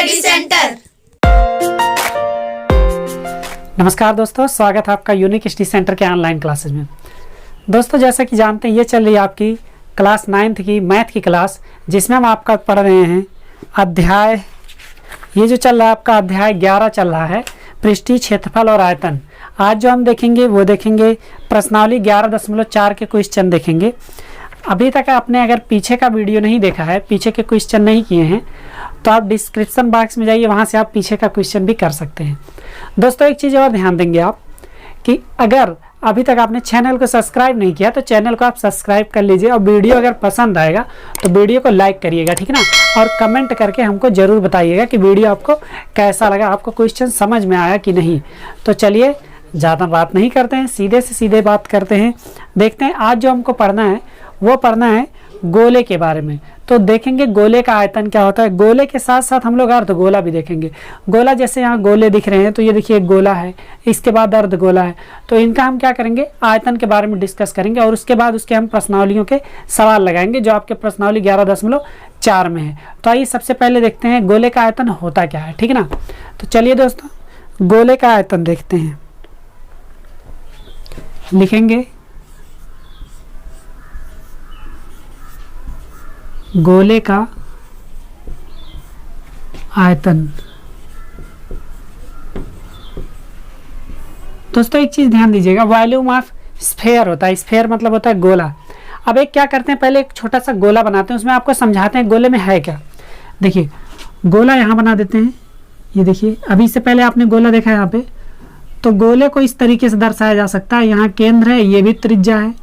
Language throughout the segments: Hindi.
Study centre. नमस्कार दोस्तों, स्वागत है आपका यूनिक स्टडी सेंटर के ऑनलाइन क्लासेस में। दोस्तों, जैसा कि जानते हैं, ये चल रही है आपकी क्लास 9th की मैथ की क्लास, जिसमें हम आपका पढ़ रहे हैं अध्याय, ये जो चल रहा है आपका अध्याय 11 चल रहा है, पृष्ठीय क्षेत्रफल और आयतन। आज जो हम देखेंगे वो देखेंगे प्रश्नावली 11.4 के क्वेश्चन देखेंगे। अभी तक आपने अगर पीछे का वीडियो नहीं देखा है, पीछे के क्वेश्चन नहीं किए हैं, तो आप डिस्क्रिप्शन बॉक्स में जाइए, वहाँ से आप पीछे का क्वेश्चन भी कर सकते हैं। दोस्तों, एक चीज़ और ध्यान देंगे आप कि अगर अभी तक आपने चैनल को सब्सक्राइब नहीं किया तो चैनल को आप सब्सक्राइब कर लीजिए, और वीडियो अगर पसंद आएगा तो वीडियो को लाइक करिएगा, ठीक है ना। और कमेंट करके हमको ज़रूर बताइएगा कि वीडियो आपको कैसा लगा, आपको क्वेश्चन समझ में आया कि नहीं। तो चलिए ज़्यादा बात नहीं करते हैं, सीधे से सीधे बात करते हैं। देखते हैं आज जो हमको पढ़ना है वो पढ़ना है गोले के बारे में। तो देखेंगे गोले का आयतन क्या होता है। गोले के साथ साथ हम लोग अर्धगोला भी देखेंगे। गोला जैसे यहाँ गोले दिख रहे हैं, तो ये देखिए एक गोला है, इसके बाद अर्धगोला है। तो इनका हम क्या करेंगे, आयतन के बारे में डिस्कस करेंगे, और उसके बाद उसके हम प्रश्नावलियों के सवाल लगाएंगे जो आपके प्रश्नावली 11.4 में है। तो आइए सबसे पहले देखते हैं गोले का आयतन होता क्या है, ठीक है ना। तो चलिए दोस्तों, गोले का आयतन देखते हैं। लिखेंगे गोले का आयतन। दोस्तों, एक चीज ध्यान दीजिएगा, वॉल्यूम ऑफ स्फेयर होता है। स्फेयर मतलब होता है गोला। अब एक क्या करते हैं, पहले एक छोटा सा गोला बनाते हैं, उसमें आपको समझाते हैं गोले में है क्या। देखिए, गोला यहाँ बना देते हैं। ये देखिए, अभी से पहले आपने गोला देखा है यहाँ पे। तो गोले को इस तरीके से दर्शाया जा सकता है। यहाँ केंद्र है, ये भी त्रिज्या है,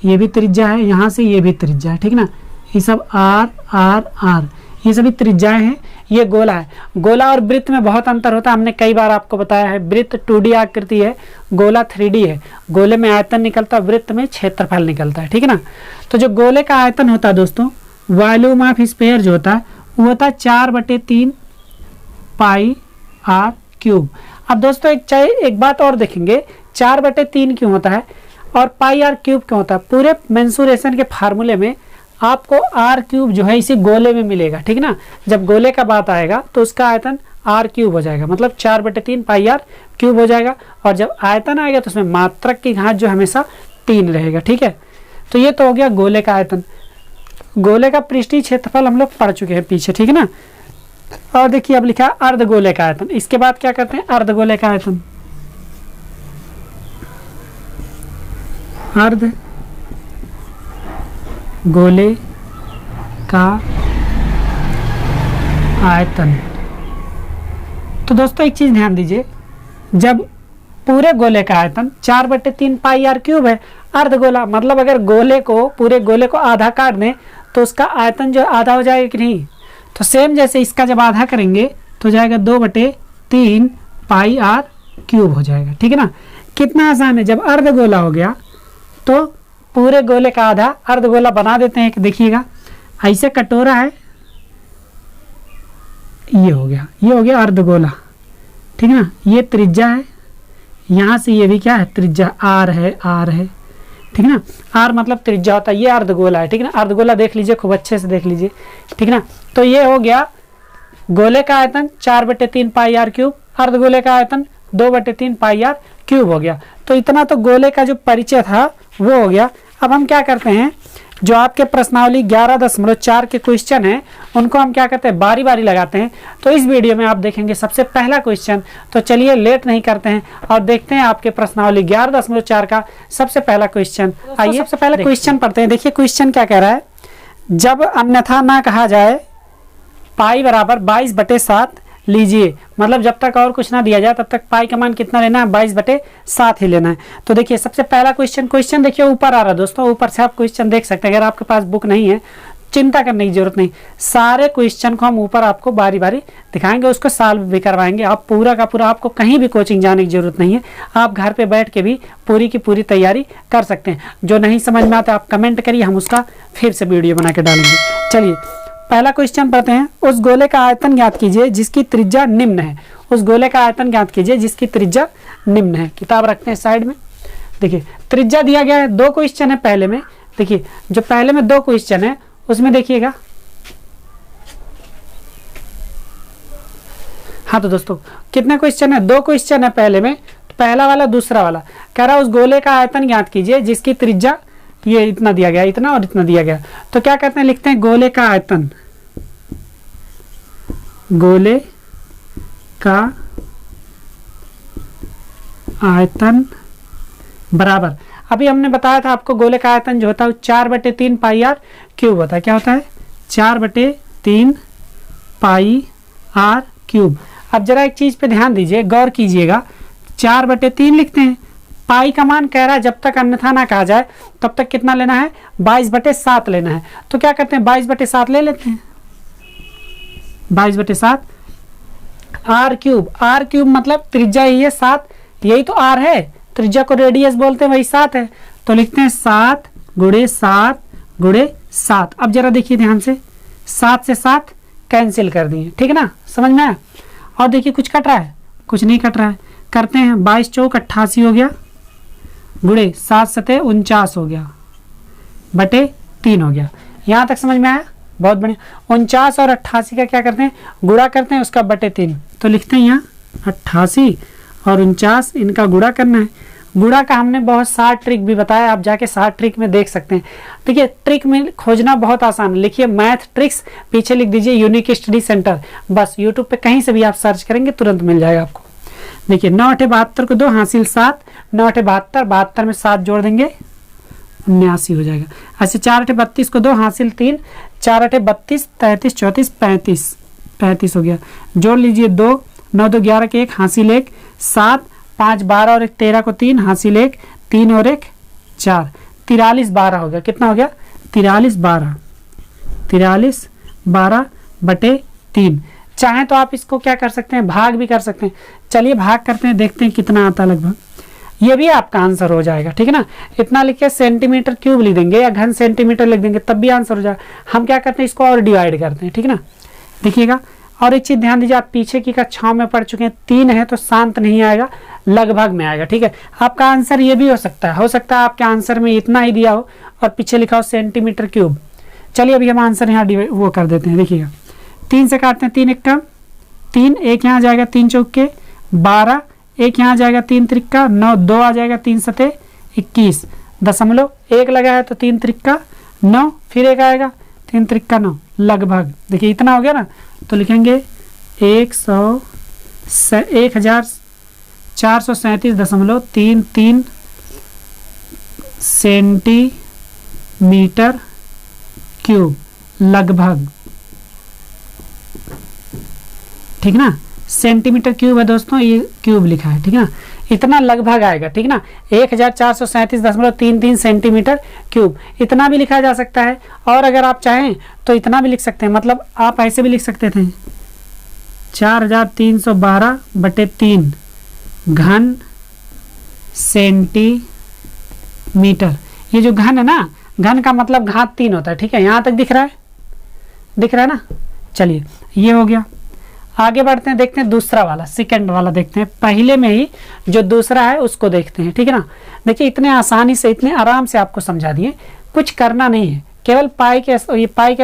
ये भी त्रिज्या है, यहाँ से ये भी त्रिज्या है, ठीक ना। ये सब आर आर आर, ये सभी त्रिज्याएं हैं। ये गोला है। गोला और वृत्त में बहुत अंतर होता है, हमने कई बार आपको बताया है। वृत्त 2D आकृति है, गोला 3D है। गोले में आयतन निकलता है, वृत्त में क्षेत्रफल निकलता है, ठीक है ना। तो जो गोले का आयतन होता है दोस्तों, वॉल्यूम ऑफ स्फीयर जो होता है वो होता है 4/3 पाई आर क्यूब। अब दोस्तों एक बात और देखेंगे, 4/3 क्यों होता है और पाई आर क्यूब क्यों होता है। पूरे मेंसुरेशन के फार्मूले में आपको आर क्यूब जो है इसी गोले में मिलेगा, ठीक ना। जब गोले का बात आएगा तो उसका आयतन आर क्यूब हो जाएगा, मतलब 4/3 पाई आर क्यूब हो जाएगा। और जब आयतन आएगा तो उसमें मात्रक की घात जो हमेशा 3 रहेगा, ठीक है। तो ये तो हो गया गोले का आयतन। गोले का पृष्ठीय क्षेत्रफल हम लोग पढ़ चुके हैं पीछे, ठीक है ना। और देखिए अब लिखा अर्धगोले का आयतन। इसके बाद क्या करते हैं, अर्धगोले का आयतन। अर्ध गोले का आयतन। तो दोस्तों, एक चीज ध्यान दीजिए, जब पूरे गोले का आयतन 4/3 पाई आर क्यूब है, अर्धगोला मतलब अगर गोले को, पूरे गोले को आधा काट दें तो उसका आयतन जो आधा हो जाएगा कि नहीं। तो सेम जैसे इसका जब आधा करेंगे तो जाएगा 2/3 पाई आर क्यूब हो जाएगा, ठीक है ना। कितना आसान है। जब अर्धगोला हो गया तो पूरे गोले का आधा अर्धगोला बना देते हैं। देखिएगा, ऐसे कटोरा है, ये हो गया अर्धगोला, ठीक है ना। ये त्रिज्या है, यहाँ से ये भी क्या है, त्रिज्या आर है, ठीक है ना। आर मतलब त्रिज्या होता है। ये अर्धगोला है, ठीक है ना। अर्धगोला देख लीजिए, खूब अच्छे से देख लीजिए, ठीक है ना। तो ये हो गया गोले का आयतन 4/3 पाई आर क्यूब, अर्धगोले का आयतन 2/3 पाई आर क्यूब हो गया। तो इतना तो गोले का जो परिचय था वो हो गया। अब हम क्या करते हैं, जो आपके प्रश्नावली 11.4 के क्वेश्चन हैं उनको हम क्या करते हैं, बारी बारी लगाते हैं। तो इस वीडियो में आप देखेंगे सबसे पहला क्वेश्चन। तो चलिए लेट नहीं करते हैं और देखते हैं आपके प्रश्नावली 11.4 का सबसे पहला क्वेश्चन। आइए सबसे पहला क्वेश्चन पढ़ते हैं। देखिए क्वेश्चन क्या कह रहा है, जब अन्यथा ना कहा जाए पाई बराबर 22/7 लीजिए। मतलब जब तक और कुछ ना दिया जाए तब तक पाई का मान कितना लेना है, 22/7 ही लेना है। तो देखिए सबसे पहला क्वेश्चन देखिए ऊपर आ रहा है दोस्तों, ऊपर से आप क्वेश्चन देख सकते हैं। अगर आपके पास बुक नहीं है, चिंता करने की जरूरत नहीं, सारे क्वेश्चन को हम ऊपर आपको बारी बारी दिखाएंगे, उसको सॉल्व भी करवाएंगे। आप पूरा का पूरा, आपको कहीं भी कोचिंग जाने की जरूरत नहीं है, आप घर पे बैठ के भी पूरी की पूरी तैयारी कर सकते हैं। जो नहीं समझ में आता आप कमेंट करिए, हम उसका फिर से वीडियो बना के डालेंगे। चलिए पहला क्वेश्चन पढ़ते हैं। उस गोले का आयतन ज्ञात कीजिए जिसकी त्रिज्या निम्न है। उस गोले का आयतन ज्ञात कीजिए जिसकी त्रिज्या निम्न है। किताब रखते हैं साइड में। देखिए त्रिज्या दिया गया है, 2 क्वेश्चन है पहले में। देखिए जो पहले में 2 क्वेश्चन है उसमें देखिएगा हाँ तो दोस्तों कितने क्वेश्चन है, 2 क्वेश्चन है पहले में, तो पहला वाला दूसरा वाला कह रहा है उस गोले का आयतन ज्ञात कीजिए जिसकी त्रिज्या ये इतना दिया गया, इतना और इतना दिया गया। तो क्या कहते हैं, लिखते हैं गोले का आयतन, गोले का आयतन बराबर, अभी हमने बताया था आपको गोले का आयतन जो होता है 4/3 पाई आर क्यूब होता है। क्या होता है, 4/3 पाई आर क्यूब। अब जरा एक चीज पे ध्यान दीजिए, गौर कीजिएगा, 4/3 लिखते हैं, पाई का मान कह रहा है जब तक अन्यथा ना कहा जाए तब तक कितना लेना है, 22/7 लेना है। तो क्या करते हैं 22/7 ले लेते हैं, 22/7 आर क्यूब। आर क्यूब मतलब त्रिज्या यही है 7, यही तो आर है, त्रिज्या को रेडियस बोलते हैं, वही 7 है। तो लिखते हैं 7 × 7 × 7। अब जरा देखिए ध्यान से, 7 से 7 कैंसिल कर दिए, ठीक है ना, समझ में आया। और देखिए कुछ कट रहा है, कुछ नहीं कट रहा है, करते हैं 22 चौक 88 हो गया, गुणे 7 सते 49 हो गया, बटे 3 हो गया। यहाँ तक समझ में आया, बहुत बढ़िया। 49 और 88 का क्या करते हैं, गुणा करते हैं उसका बटे 3। तो लिखते हैं यहाँ 88 और 49 इनका गुणा करना है। गुणा का हमने बहुत सारा ट्रिक भी बताया, आप जाके सारा ट्रिक में देख सकते हैं। देखिए ट्रिक में खोजना बहुत आसान है, लिखिए मैथ ट्रिक्स, पीछे लिख दीजिए यूनिक स्टडी सेंटर, बस यूट्यूब पे कहीं से भी आप सर्च करेंगे तुरंत मिल जाएगा आपको। देखिए 9 × 72 को 2 हासिल 7, 9 × 72, 72 में 7 जोड़ देंगे 79 हो जाएगा। ऐसे 4 × 32 को 2 हासिल 3, 4 × 32, 33, 34, 35, 35 हो गया। जोड़ लीजिए 2, 9 2 11 के 1 हासिल 1, 7, 5 12 और 1 13 को 3 हासिल 1, 3 और 1 4, 43 12 हो गया। कितना हो गया, 43 12, 43 12 बटे 3। चाहे तो आप इसको क्या कर सकते हैं, भाग भी कर सकते हैं। चलिए भाग करते हैं, देखते हैं कितना आता है लगभग, ये भी आपका आंसर हो जाएगा, ठीक है ना। इतना लिख के सेंटीमीटर क्यूब लिख देंगे या घन सेंटीमीटर लिख देंगे, तब भी आंसर हो जाएगा। हम क्या करते हैं, इसको और डिवाइड करते हैं, ठीक है ना। देखिएगा, और एक चीज ध्यान दीजिए, आप पीछे की कक्षाओं में पढ़ चुके हैं, 3 है तो शांत नहीं आएगा, लगभग में आएगा, ठीक है। आपका आंसर ये भी हो सकता है आपके आंसर में इतना ही दिया हो और पीछे लिखा हो सेंटीमीटर क्यूब। चलिए अभी हम आंसर यहाँ वो कर देते हैं। देखिएगा 3 से काटते हैं, 3 1 3, 1 यहाँ जाएगा, 3 चौक के 12, 1 यहाँ जाएगा, 3 त्रिक्का 9, 2 आ जाएगा, 3 सते 21, दशमलव 1 लगा है तो 3 त्रिक्का 9, फिर 1 आएगा, 3 त्रिक्का 9, लगभग। देखिए इतना हो गया ना, तो लिखेंगे 1437.33 सेंटीमीटर क्यूब लगभग, ठीक ना। सेंटीमीटर क्यूब है दोस्तों, ये क्यूब लिखा है, ठीक है ना, इतना लगभग आएगा, ठीक ना। 1437.33 सेंटीमीटर क्यूब, इतना भी लिखा जा सकता है। और अगर आप चाहें तो इतना भी लिख सकते हैं, मतलब आप ऐसे भी लिख सकते थे 4312/3 घन सेंटीमीटर। ये जो घन है ना, घन का मतलब घात 3 होता है, ठीक है। यहाँ तक दिख रहा है, दिख रहा है ना। चलिए ये हो गया, आगे बढ़ते हैं, देखते हैं दूसरा वाला, सेकंड वाला देखते हैं। पहले में ही जो दूसरा है उसको देखते हैं, ठीक है ना। देखिए इतने आसानी से, इतने आराम से आपको समझा दिए, कुछ करना नहीं है, केवल पाई के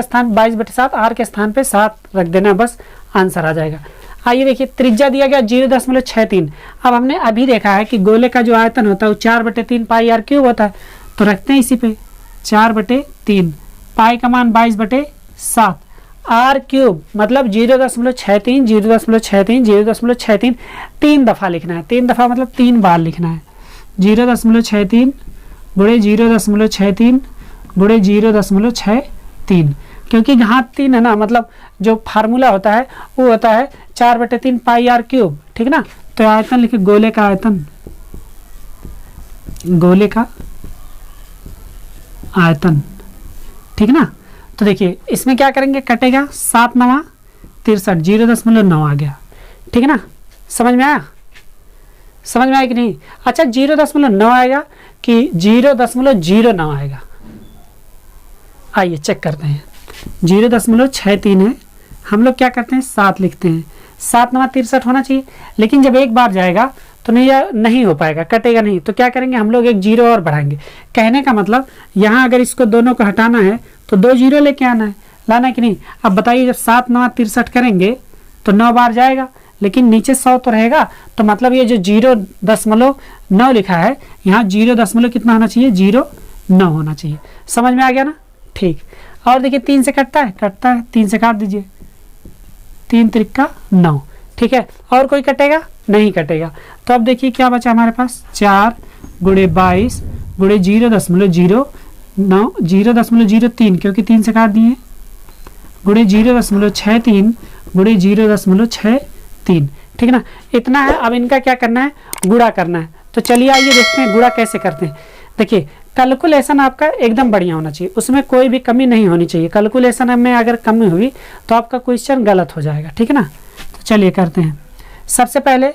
स्थान 22/7, आर के स्थान पे 7 रख देना, बस आंसर आ जाएगा। आइए देखिए, त्रिज्या दिया गया 0.63। अब हमने अभी देखा है कि गोले का जो आयतन होता है वो 4/3 पाई आर क्यूब होता है, तो रखते हैं इसी पे 4/3, पाई का मान 22/7, आर क्यूब मतलब 0.63, 0.63, 0.63, 3 दफ़ा लिखना है, 3 दफ़ा मतलब 3 बार लिखना है। 0.63 गुणे 0.63 गुणे 0.63, क्योंकि घात 3 है ना, मतलब जो फार्मूला होता है वो होता है 4/3 पाई आर क्यूब, ठीक ना। तो आयतन लिखे, गोले का आयतन, गोले का आयतन, ठीक ना। तो देखिए इसमें क्या करेंगे, कटेगा 7 9 63, 0.9 आ गया, ठीक है ना। समझ में आया, समझ में आया कि नहीं। अच्छा 0.9 आएगा कि 0.09 आएगा, आइए चेक करते हैं। 0.63 है, हम लोग क्या करते हैं 7 लिखते हैं, 7 9 63 होना चाहिए, लेकिन जब एक बार जाएगा तो नहीं हो पाएगा, कटेगा नहीं। तो क्या करेंगे हम लोग, एक 0 और बढ़ाएंगे। कहने का मतलब यहाँ अगर इसको दोनों को हटाना है तो 2 0 लेके आना है, लाना है कि नहीं। अब बताइए जब 7 9 63 करेंगे तो 9 बार जाएगा, लेकिन नीचे 100 तो रहेगा, तो मतलब ये जो 0.9 लिखा है यहाँ 0 कितना होना चाहिए, 0.9 होना चाहिए। समझ में आ गया ना? ठीक। और देखिए 3 से कटता है, 3 से काट दीजिए, 3 त्रिका 9। ठीक है, और कोई कटेगा? नहीं कटेगा। तो अब देखिए क्या बचा हमारे पास, 4 गुणे 22 गुणे 0.09 0.03 क्योंकि 3 से काट दिए, गुणे 0.63 गुणे 0.63। ठीक ना, इतना है। अब इनका क्या करना है, गुणा करना है। तो चलिए आइए देखते हैं गुणा कैसे करते हैं। देखिए कैलकुलेशन आपका एकदम बढ़िया होना चाहिए, उसमें कोई भी कमी नहीं होनी चाहिए। कैलकुलेशन में अगर कमी हुई तो आपका क्वेश्चन गलत हो जाएगा। ठीक है ना, तो चलिए करते हैं। सबसे पहले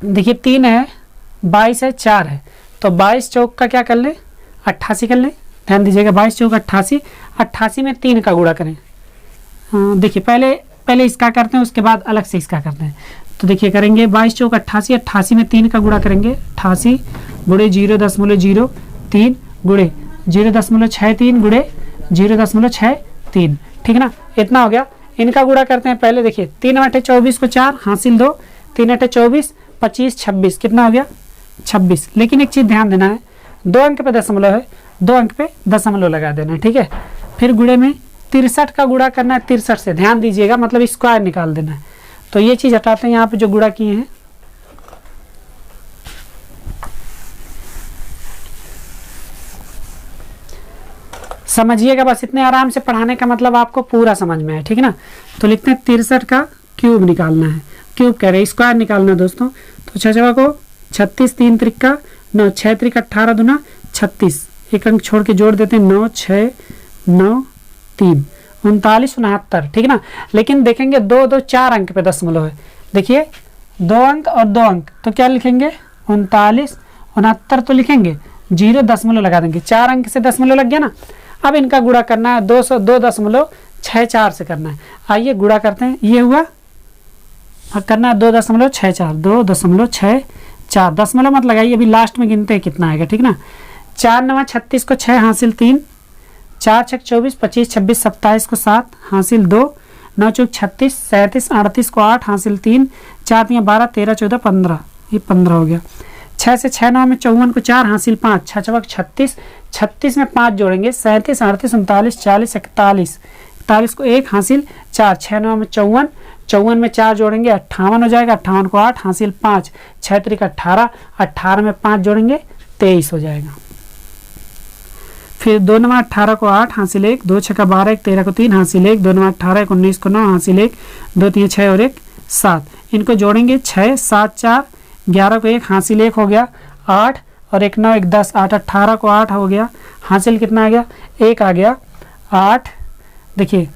देखिए 3 है, 22 है, 4 है, तो 22 चौक का क्या कर ले, 88 कर ले। ध्यान दीजिएगा, 22 चौक 88, 88 में 3 का गुणा करें। देखिए पहले इसका करते हैं, उसके बाद अलग से इसका करते हैं। तो देखिए करेंगे 22 चौक 88, 88 में 3 का गुणा करेंगे, 88 गुणे 0.03 गुणे 0.63 गुणे 0.63। ठीक है ना, इतना हो गया। इनका गुणा करते हैं पहले। देखिए 3 8 24 को 4 हासिल 2, 3 8 24, 25 26, कितना हो गया 26। लेकिन एक चीज़ ध्यान देना है, 2 अंक पे दशमलव है, 2 अंक पे दशमलव लगा देना है। ठीक है, फिर गुणे में 63 का गुणा करना है, 63 से। ध्यान दीजिएगा, मतलब स्क्वायर निकाल देना है। तो ये चीज़ हटाते हैं, यहाँ पे जो गुणा किए हैं। समझिएगा, बस इतने आराम से पढ़ाने का मतलब आपको पूरा समझ में है। ठीक है ना, तो लिखते हैं 63 का क्यूब निकालना है, क्यूब कह रहे हैं, स्क्वायर निकालना है दोस्तों। तो 6 को 36, 3 त्रिका 9, 6 त्रिका 18 दूना 36, एक अंक छोड़ के जोड़ देते हैं, 9 6 9 3 39 69। ठीक है ना, लेकिन देखेंगे 2 2 4 अंक पे दशमलव है। देखिए 2 अंक और 2 अंक, तो क्या लिखेंगे 39 69 तो लिखेंगे, 0 दशमलव लगा देंगे, 4 अंक से दशमलव लग गया ना। अब इनका गुणा करना है 2.64 से करना है। आइए गुणा करते हैं। ये हुआ, करना है 2.64, 2.64, दशमलव मत लगाइए, अभी लास्ट में गिनते हैं कितना आएगा। ठीक ना, 4 9 36 को 6 हासिल 3, 4 6 24, 25 26 27 को 7 हासिल 2, 9 चौक 36, 37 38 को 8 हासिल 3, 4 3 12 13 14 15, ये 15 हो गया। 6 से 6 9 में 54 को 4 हासिल 5, 6 चौक 36, 36 में 5 जोड़ेंगे, 37 38 39 40 41, 41 को 1 हासिल 4, 6 9 में 54, 54 में 4 जोड़ेंगे 58 हो जाएगा, 58 को 8 हासिल 5, 6 त्रिक 18, 18 में 5 जोड़ेंगे 23 हो जाएगा। फिर 2 9 18 को 8 हासिल 1, 2 6 12 1 13 को 3 हासिल 1, 2 9 18 1 19 को 9 हासिल 1, 2 3 6 और 1 7, इनको जोड़ेंगे 6 7 4 11 को 1 हासिल 1 हो गया 8 और 1 9 1 10, 8 18 को 8 हो गया, हासिल कितना आ गया 1 आ गया 8। देखिए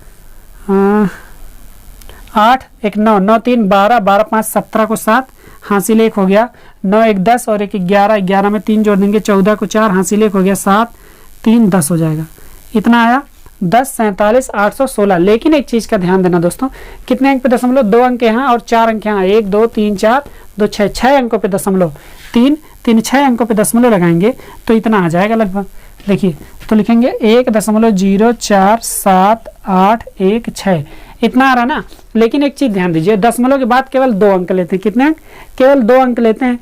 8 1 9 9 3 12 12 5 17 को 7 हासिल 1 हो गया, 9 1 10 और 1 11, 11 में 3 जोड़ देंगे 14 को 4 हासिल 1 हो गया 7 3 10 हो जाएगा। इतना आया 10 47 816। लेकिन एक चीज़ का ध्यान देना दोस्तों, कितने अंक पे दशमलव, 2 अंक यहाँ और 4 अंक यहाँ, 1 2 3 4 2 6, 6 अंकों पे दशमलव, 3 3 6 अंकों पे दशमलव लगाएंगे तो इतना आ जाएगा लगभग। देखिए तो लिखेंगे 1.047816, इतना आ रहा ना। लेकिन एक चीज़ ध्यान दीजिए, दशमलव के बाद केवल 2 अंक लेते हैं। कितने अंक? केवल 2 अंक लेते हैं।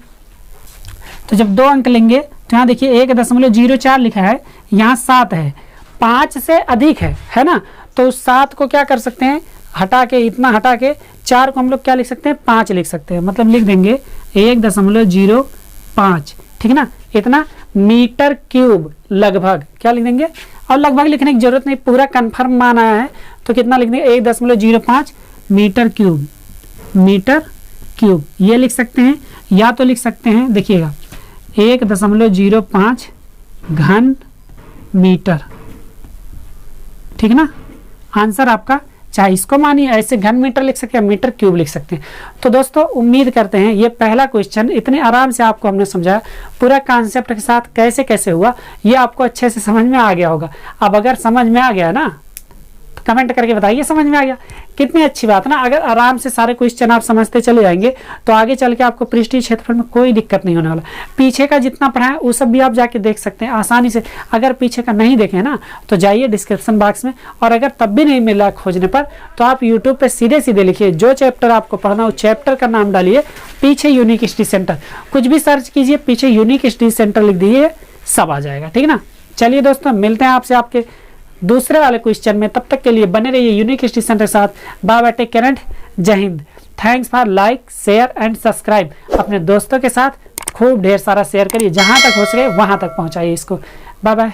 तो जब 2 अंक लेंगे तो यहाँ देखिए 1.04 लिखा है, यहाँ 7 है, 5 से अधिक है ना। तो उस 7 को क्या कर सकते हैं, हटा के, इतना हटा के 4 को हम लोग क्या लिख सकते हैं, 5 लिख सकते हैं। मतलब लिख देंगे 1.05, ठीक है ना। इतना मीटर क्यूब लगभग क्या लिख देंगे, और लगभग लिखने की जरूरत नहीं, पूरा कन्फर्म माना है तो कितना लिख देंगे 1.05 मीटर क्यूब, मीटर क्यूब ये लिख सकते हैं। या तो लिख सकते हैं, देखिएगा 1.05 घन मीटर, ठीक है ना। आंसर आपका, चाहे इसको मानिए ऐसे घन मीटर लिख सकते हैं, मीटर क्यूब लिख सकते हैं। तो दोस्तों उम्मीद करते हैं ये पहला क्वेश्चन इतने आराम से आपको हमने समझाया, पूरा कॉन्सेप्ट के साथ कैसे कैसे हुआ ये आपको अच्छे से समझ में आ गया होगा। अब अगर समझ में आ गया ना तो कमेंट करके बताइए समझ में आ गया। कितनी अच्छी बात ना, अगर आराम से सारे क्वेश्चन आप समझते चले जाएंगे तो आगे चल के आपको पृष्ठीय क्षेत्रफल में कोई दिक्कत नहीं होने वाला। पीछे का जितना पढ़ा है वो सब भी आप जाके देख सकते हैं आसानी से। अगर पीछे का नहीं देखें ना तो जाइए डिस्क्रिप्शन बॉक्स में, और अगर तब भी नहीं मिला खोजने पर तो आप यूट्यूब पे सीधे सीधे लिखिए जो चैप्टर आपको पढ़ना उस चैप्टर का नाम डालिए, पीछे यूनिक स्टडी सेंटर, कुछ भी सर्च कीजिए, पीछे यूनिक स्टडी सेंटर लिख दीजिए, सब आ जाएगा। ठीक है ना। चलिए दोस्तों, मिलते हैं आपसे आपके दूसरे वाले क्वेश्चन में। तब तक के लिए बने रहिए यूनिक स्टडी सेंटर के साथ। Bye bye, take care and जय हिंद। Thanks for like share and subscribe. अपने दोस्तों के साथ खूब ढेर सारा शेयर करिए, जहां तक हो सके वहां तक पहुंचाइए इसको। Bye bye.